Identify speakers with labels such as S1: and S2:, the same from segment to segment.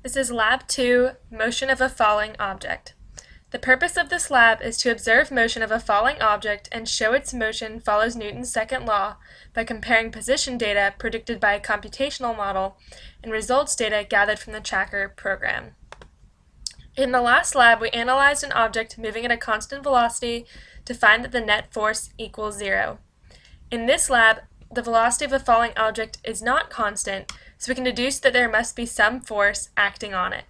S1: This is Lab 2, Motion of a Falling Object. The purpose of this lab is to observe motion of a falling object and show its motion follows Newton's second law by comparing position data predicted by a computational model and results data gathered from the tracker program. In the last lab, we analyzed an object moving at a constant velocity to find that the net force equals 0. In this lab, the velocity of a falling object is not constant, so we can deduce that there must be some force acting on it.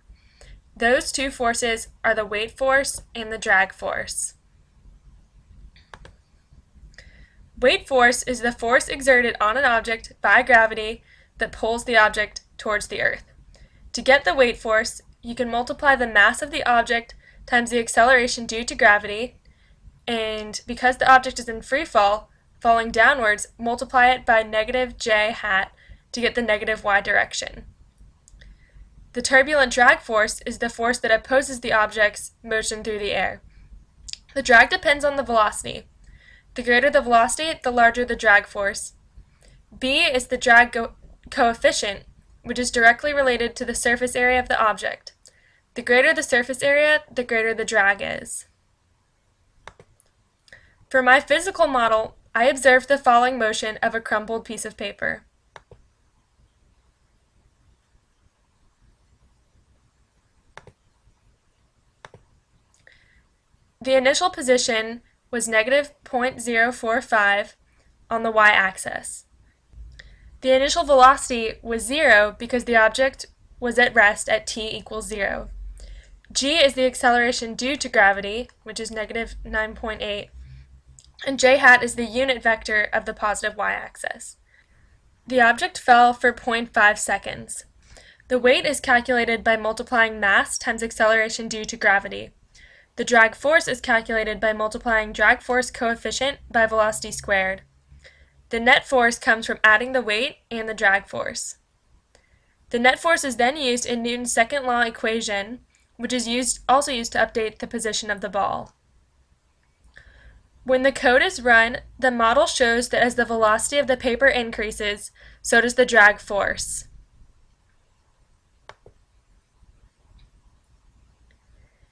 S1: Those two forces are the weight force and the drag force. Weight force is the force exerted on an object by gravity that pulls the object towards the earth. To get the weight force, you can multiply the mass of the object times the acceleration due to gravity, and because the object is in free fall, falling downwards, multiply it by negative j hat to get the negative y direction. The turbulent drag force is the force that opposes the object's motion through the air. The drag depends on the velocity. The greater the velocity, the larger the drag force. B is the drag coefficient, which is directly related to the surface area of the object. The greater the surface area, the greater the drag is. For my physical model, I observed the falling motion of a crumpled piece of paper. The initial position was negative 0.045 on the y-axis. The initial velocity was 0 because the object was at rest at t equals 0. G is the acceleration due to gravity, which is negative 9.8, and j hat is the unit vector of the positive y-axis. The object fell for 0.5 seconds. The weight is calculated by multiplying mass times acceleration due to gravity. The drag force is calculated by multiplying drag force coefficient by velocity squared. The net force comes from adding the weight and the drag force. The net force is then used in Newton's second law equation, which is also used to update the position of the ball. When the code is run, the model shows that as the velocity of the paper increases, so does the drag force.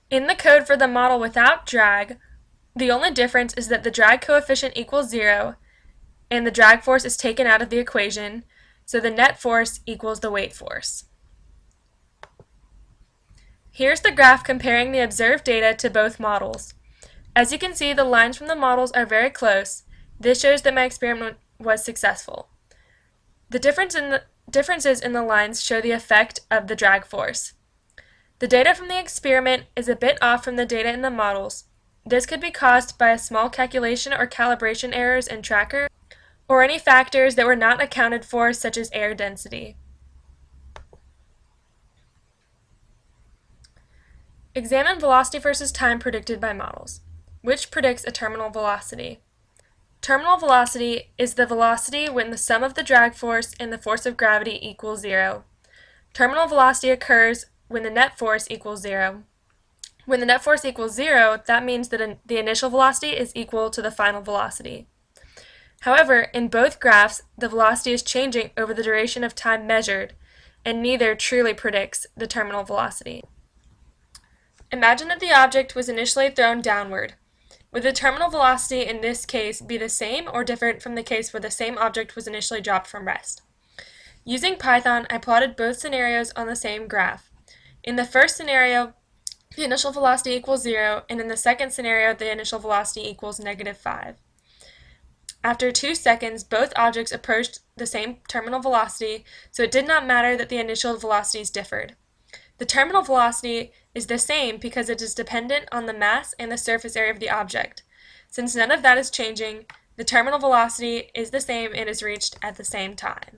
S1: In the code for the model without drag, the only difference is that the drag coefficient equals 0 and the drag force is taken out of the equation, so the net force equals the weight force. Here's the graph comparing the observed data to both models. As you can see, the lines from the models are very close. This shows that my experiment was successful. The differences in the lines show the effect of the drag force. The data from the experiment is a bit off from the data in the models. This could be caused by a small calculation or calibration errors in tracker, or any factors that were not accounted for, such as air density. Examine velocity versus time predicted by models. Which predicts a terminal velocity? Terminal velocity is the velocity when the sum of the drag force and the force of gravity equals 0. Terminal velocity occurs when the net force equals 0. When the net force equals 0, that means that the initial velocity is equal to the final velocity. However, in both graphs, the velocity is changing over the duration of time measured, and neither truly predicts the terminal velocity. Imagine that the object was initially thrown downward. Would the terminal velocity in this case be the same or different from the case where the same object was initially dropped from rest? Using Python, I plotted both scenarios on the same graph. In the first scenario, the initial velocity equals 0, and in the second scenario, the initial velocity equals negative 5. After 2 seconds, both objects approached the same terminal velocity, so it did not matter that the initial velocities differed. The terminal velocity is the same because it is dependent on the mass and the surface area of the object. Since none of that is changing, the terminal velocity is the same and is reached at the same time.